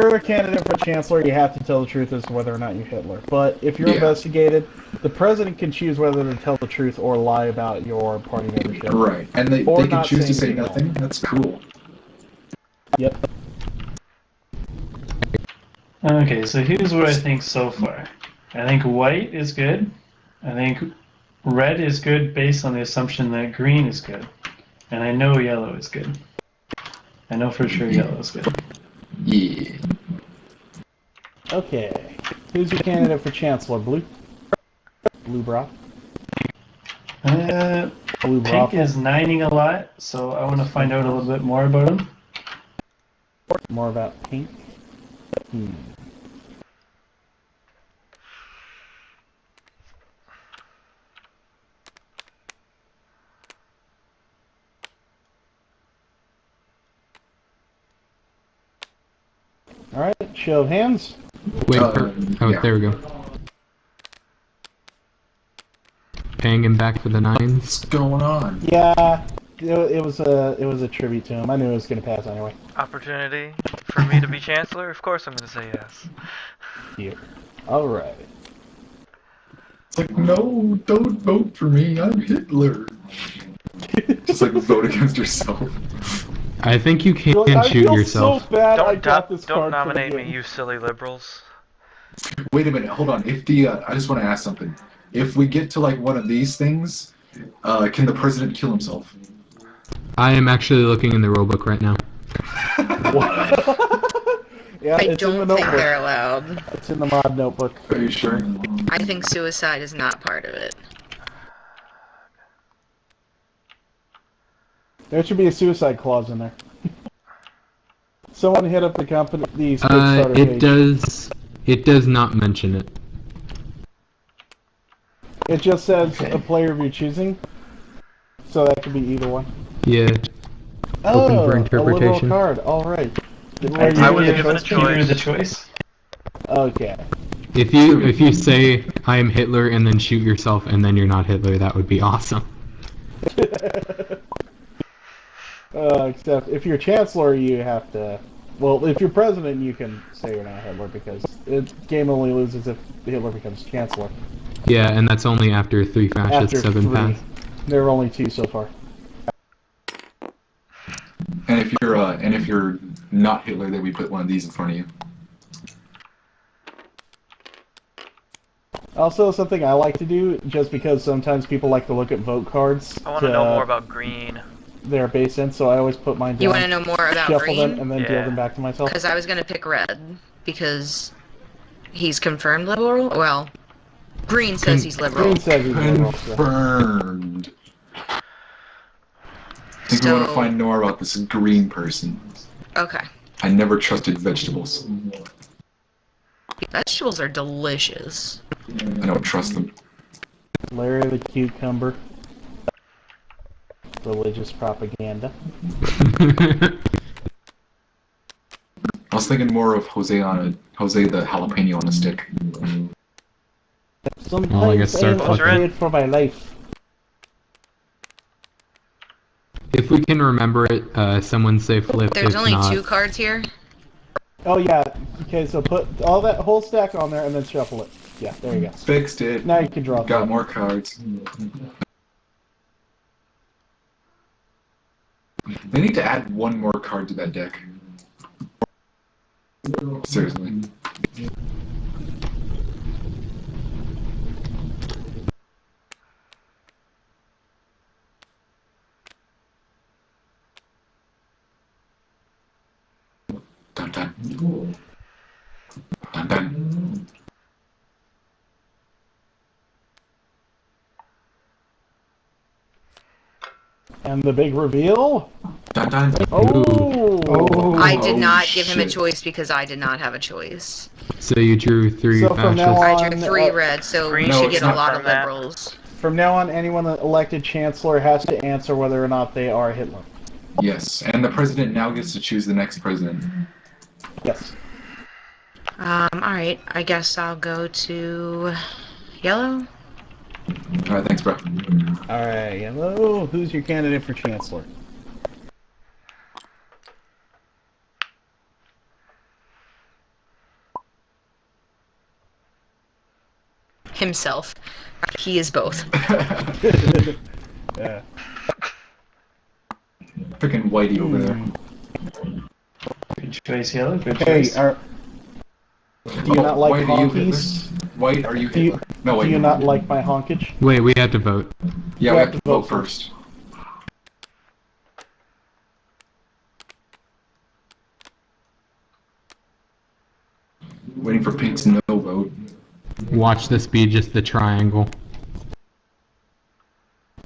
you're a candidate for chancellor, you have to tell the truth as to whether or not you're Hitler. But if you're Yeah. investigated, the president can choose whether to tell the truth or lie about your party membership. Right. And they Or can not choose to say say anything at all. nothing. That's cool. Yep. Okay, so here's what I think so far. I think white is good. I think red is good based on the assumption that green is good. And I know yellow is good. I know for sure yellow is good. Yeah. Okay. Who's your candidate for chancellor? Blue? Blue bra? Blue Pink brothel? is nining a lot, so I want to find out a little bit more about him. More about pink? Alright, show of hands. Wait, yeah. there we go. Paying him back for the 9s. What's going on? Yeah, it was a tribute to him. I knew it was going to pass anyway. Opportunity for me to be chancellor? Of course I'm going to say yes. Here. Alright. It's like, no, don't vote for me. I'm Hitler. Just like vote against yourself. I think you can You're like, I shoot feel yourself. so bad I Don't, got this don't card for the nominate me, game. you silly liberals. Wait a minute, hold on. If the I just want to ask something. If we get to like one of these things, can the president kill himself? I am actually looking in the rulebook right now. Yeah, I it's in the don't think notebook. they're allowed. It's in the mod notebook. Are you sure? I think suicide is not part of it. There should be a suicide clause in there. Someone hit up the company's Kickstarter page. It does not mention it. It just says a player of your choosing, so that could be either one. Yeah. Open for A interpretation. little card. All right. I was give given a you the choice. choice. Okay. If you say I am Hitler and then shoot yourself and then you're not Hitler, that would be awesome. Except if you're chancellor, you have to. Well, if you're president, you can say you're not Hitler because the game only loses if Hitler becomes chancellor. Yeah, and that's only after 3 fascists After have been 3. passed. There are only 2 so far. And if you're not Hitler, then we put one of these in front of you. Also, something I like to do, just because sometimes people like to look at vote cards. I want to know more about green. Their base in, so I always put mine down. You want to know more about shuffle green? them, and then deal them back to myself. Because I was going to pick red, because he's confirmed liberal. Well, green says he's liberal. Green says he's liberal. Confirmed. I think we want to find more about this green person. Okay. I never trusted vegetables. Vegetables are delicious. I don't trust them. Larry the Cucumber. Religious propaganda. I was thinking more of Jose the jalapeno on a stick. Sometimes I am afraid for my life. If we can remember it, someone say flip. There's if only not. 2 cards here. Oh yeah. Okay, so put all that whole stack on there and then shuffle it. Yeah, there you go. Fixed it. Now you can draw. Got more cards. They need to add one more card to that deck. Seriously. Dun dun. Dun dun. And the big reveal? Dun dun. Oh! I did not give him a shit. choice because I did not have a choice. So you drew 3 So from now fascists. I drew 3 red, so we No, should it's get a not lot from of that. liberals. From now on, anyone elected chancellor has to answer whether or not they are Hitler. Yes, and the president now gets to choose the next president. Yes. Alright, I guess I'll go to yellow. Alright, thanks, bro. Alright, hello. Who's your candidate for chancellor? himself. He is both. Yeah. Freaking Whitey over there. Good choice, Yellow. Good Hey, choice. do you not like White, are you honkies? Hitler? White, are you Do you, Hitler? No, wait. do you never not mind. like my honkage? Wait, we have to vote. Yeah, we have to vote first. Waiting for Pink's no vote. Watch this be just the triangle.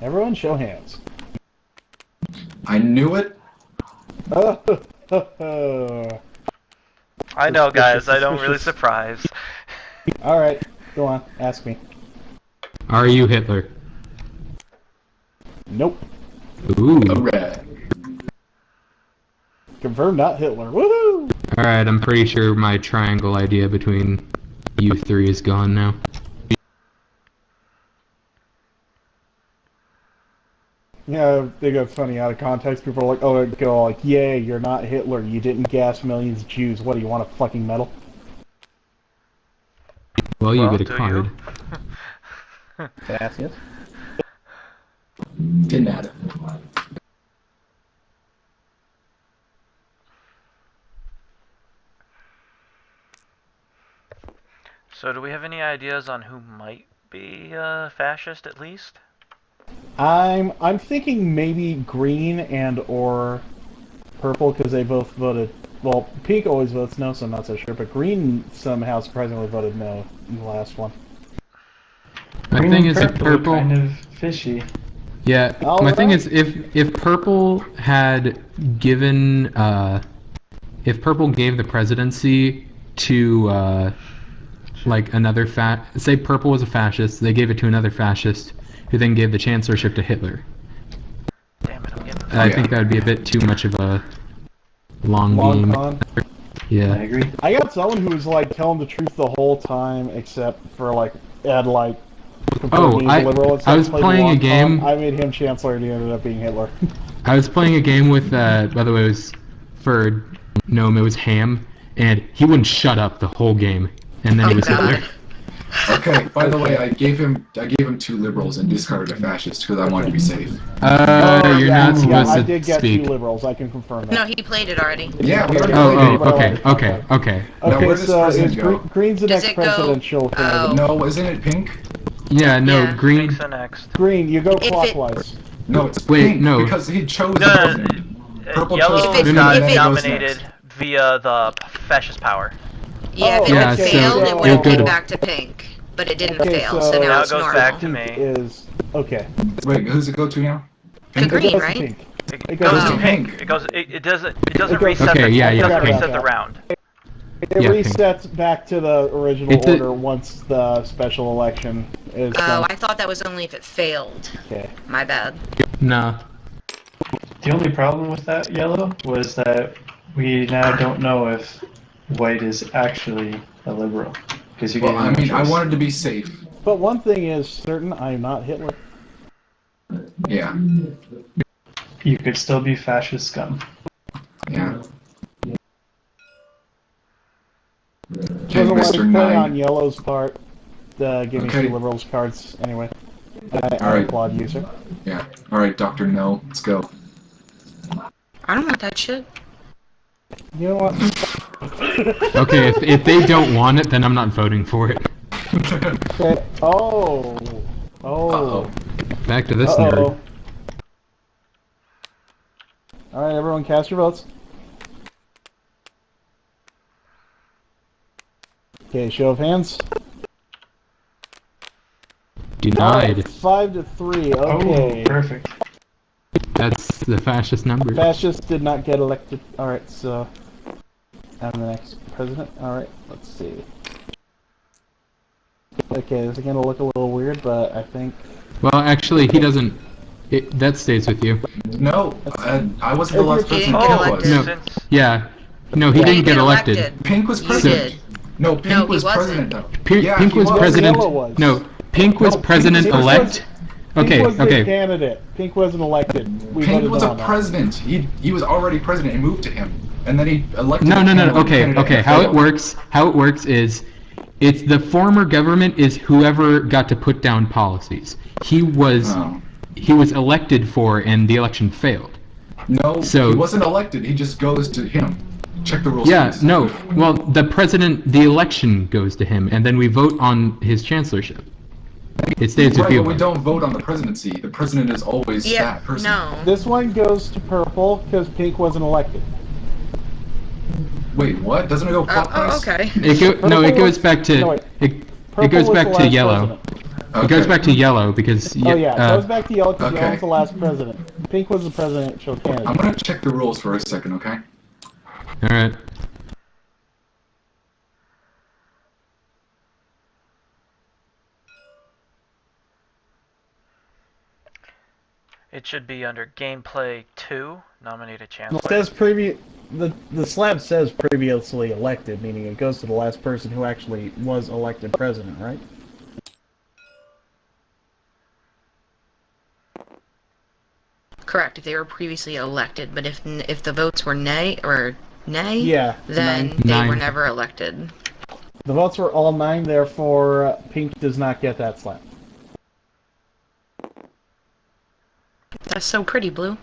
Everyone show hands. I knew it. I know, guys. I don't really Suspicious. surprise. Alright, go on, ask me. Are you Hitler? Nope. Ooh. Alright. Confirmed not Hitler. Woohoo! Alright, I'm pretty sure my triangle idea between you three is gone now. Yeah, I think that's funny out of context. People are like, oh, they go like, yay, you're not Hitler. You didn't gas millions of Jews. What, do you want a fucking medal? Well, you Well, get a do card. Yes, yes. Didn't matter. So, do we have any ideas on who might be fascist, at least? I'm thinking maybe green and or purple because they both voted. Well, pink always votes no, so I'm not so sure. But green somehow surprisingly voted no in the last one. My Green thing and is if purple. kind of fishy. Yeah, All my thing right. is if purple had given if purple gave the presidency to like another say purple was a fascist, they gave it to another fascist who then gave the chancellorship to Hitler. Damn it, I'm getting. I yeah. think that would be a bit too much of a long Long game. con. I Yeah. agree. I got someone who was like telling the truth the whole time, except for like Ed, like. Oh, being a liberal and I stuff, was played the playing a long game. con. I made him chancellor, and he ended up being Hitler. I was playing a game with by the way, it was for Gnome, it was Ham, and he wouldn't shut up the whole game, and then Oh it was god. Hitler. Okay, by the way, I gave him 2 liberals and discarded a fascist because I wanted to be safe. Oh, You're yeah, not yeah, supposed I to did get speak. 2 liberals. I can confirm that. No, he played it already. Yeah, we already Oh, played okay, it. okay. Now, Okay, where does so president is go? Green's the Does next it go- presidential candidate. Oh. No, isn't it Pink? Yeah, no, Yeah. green. Pink's the next. Green, you go If it- clockwise. No, it's Wait, Pink no. because he chose the No, president. Purple Yellow chose If it- got if it- nominated via the fascist power. Yeah, if it Yeah, had so failed, it it would have would been go- back to pink. But it didn't Okay, fail, so- so now Now it's it goes normal. back to Pink me. is okay. Wait, who's it go to now? To It green, goes to right? pink. It It goes goes to to pink. pink. It goes. It doesn't. It It doesn't goes- reset. Okay, the, yeah, it yeah, doesn't pink. reset the round. It Yeah, pink. resets back to the original It's a- order once the special election is Oh, done. I thought that was only if it failed. Okay. My bad. Nah. The only problem with that, Yellow, was that we now don't know if White is actually a liberal. Because you Well, gave I him no mean, I choice. wanted to be safe. But one thing is certain, I am not Hitler. Yeah, You could still be fascist scum. yeah. Okay, Doesn't want to Mr. play on Nine. Yellow's part, giving Okay. 2 liberals cards anyway. I Alright. applaud you, sir. Yeah. All right, Doctor No, let's go. I don't want that shit. You know what? Okay, if they don't want it, then I'm not voting for it. Okay. Oh. Oh. Uh-oh. Back to this Uh-oh. nerd. Alright, everyone cast your votes. Okay, show of hands. Denied. Alright, 5-3. Okay. Oh, perfect. That's the fascist number. Fascists did not get elected. Alright, so I'm the next president. Alright, let's see. Okay, this is gonna look a little weird, but I think Well, actually, he doesn't. That stays with you. No, I wasn't the last He didn't person. get Oh, Pink elected. was. No. since Yeah. No, he Yeah, didn't get elected. Pink was You president. did. No, Pink No, he was wasn't. president though. Pink he was was. president. Yellow was. No, Pink was No, Pink president was- elect. Pink Okay, was the okay. candidate. Pink wasn't elected. We Pink voted was no a on that. president. He was already president. It moved to him, and then he elected. No, a no, no. candidate Okay, that okay. How it failed. works? How it works is, It's the former government is whoever got to put down policies. He was Oh. elected for, and the election failed. No, So- he wasn't elected. He just goes to him. Check the rules. Yeah, please. no. Well, the election goes to him, and then we vote on his chancellorship. It stays with Right, you. but we don't vote on the presidency. The president is always Yeah, that person. no. This one goes to purple because pink wasn't elected. Wait, what? Doesn't it go Oh, clockwise? okay. No, it goes back to No, wait. it Purple goes was back the to last yellow. president. It goes back to yellow because Oh yeah, it goes back to yellow because okay. yellow was the last president. Pink was the presidential candidate. I'm gonna check the rules for a second, okay? all right. It should be under gameplay 2, nominate a chancellor. It says the slab says previously elected, meaning it goes to the last person who actually was elected president, right? Correct, if they were previously elected, but if the votes were nay, Yeah. then nine. they were Nine. never elected. The votes were all 9, therefore pink does not get that slab. That's so pretty, Blue.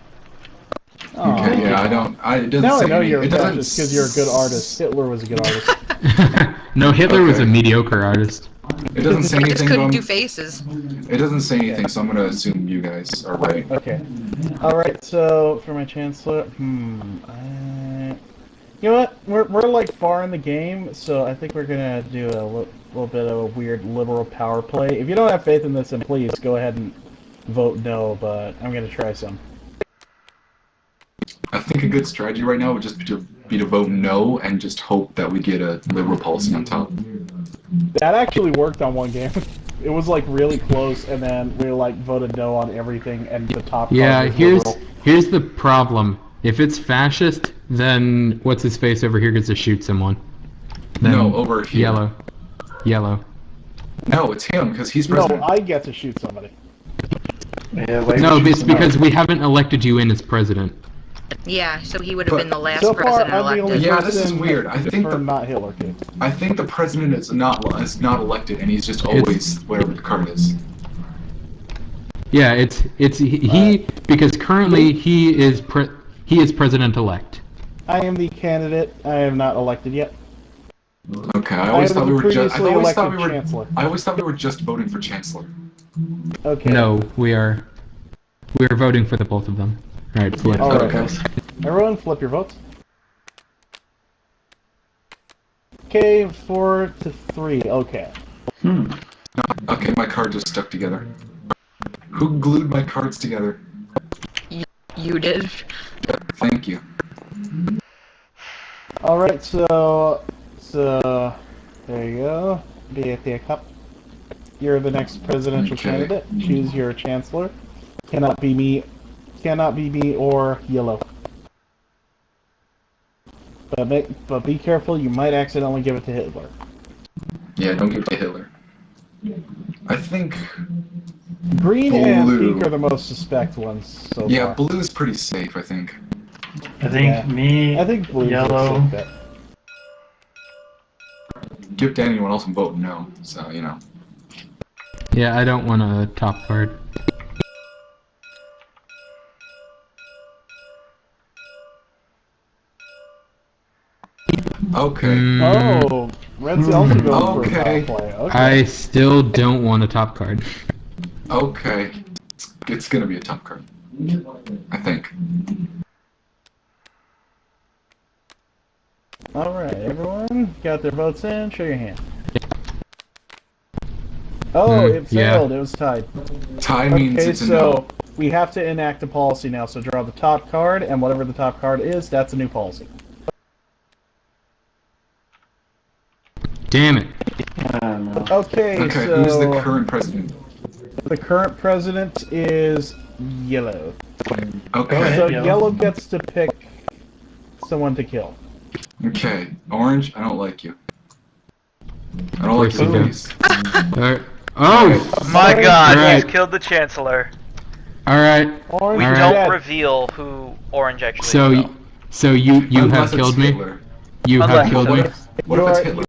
Oh, Okay, yeah, it doesn't now I say know any- you're a it doesn't fascist because you're a good artist. Hitler was a good artist. No, Hitler was a Okay. mediocre artist. It doesn't say I just anything. couldn't Going, do faces. it doesn't say anything, so I'm gonna assume you guys are right. Okay. Alright, so for my chancellor, you know what? We're like far in the game, so I think we're gonna do a little bit of a weird liberal power play. If you don't have faith in this, then please go ahead and vote no, but I'm gonna try some. I think a good strategy right now would just be to vote no and just hope that we get a liberal policy on top. That actually worked on one game. It was like really close, and then we like voted no on everything, and the top. Yeah, card was here's liberal. here's the problem. If it's fascist, then what's his face over here gets to shoot someone. Then No, over here. Yellow. Yellow. No, it's him because he's No, president. I get to shoot somebody. Yeah, wait, No, we should it's because know. we haven't elected you in as president. Yeah, so he would have But been the last So far, president I'm the only elected. Yeah, this is person weird. I think for the- not Hitler kid. I think the president is not elected, and he's just always whatever the card is. Yeah, it's he because currently he is president elect. I am the candidate. I am not elected yet. Okay, I always am thought the we were just. I previously always thought we elected were. chancellor. I always thought we were just voting for chancellor. Okay. No, we are voting for the both of them. All right, flip. All right. Okay. Everyone, flip your votes. Okay, 4 to 3. Okay. Okay, my card just stuck together. Who glued my cards together? You did. Thank you. All right. So there you go. BFA Cup. You're the next presidential Okay. candidate. Choose your chancellor. Cannot be me. Cannot be me or yellow. But be careful. You might accidentally give it to Hitler. Yeah, don't give it to Hitler. I think. Green and Blue. pink are the most suspect ones so Yeah, far. blue is pretty safe. I think. I think Yeah. me, I think blue yellow. is a safe bet. Give it to anyone else and vote no. So you know. Yeah, I don't want a top card. Okay. Oh, Red's also going for Okay. a top play. Okay. I still don't want a top card. Okay. It's gonna be a top card. I think. Alright, everyone got their votes in. Show your hand. Oh, Hmm, it yeah. failed. It was tied. Tie means Okay, it's a so no. we have to enact a policy now. So draw the top card, and whatever the top card is, that's a new policy. Damn it. I don't know. Okay, Okay, so who's the current president? the current president is yellow. Okay. So Yellow. yellow gets to pick someone to kill. Okay. Orange, I don't like you. I don't like Of course your you face. Alright. Oh! My god, Alright. he's killed the Chancellor. Alright. Orange We is Alright. don't dead. reveal who Orange actually So, is. so you have Unless it's killed me? Hitler. You Unless have killed it's me? Hitler. What if it's You are- Hitler?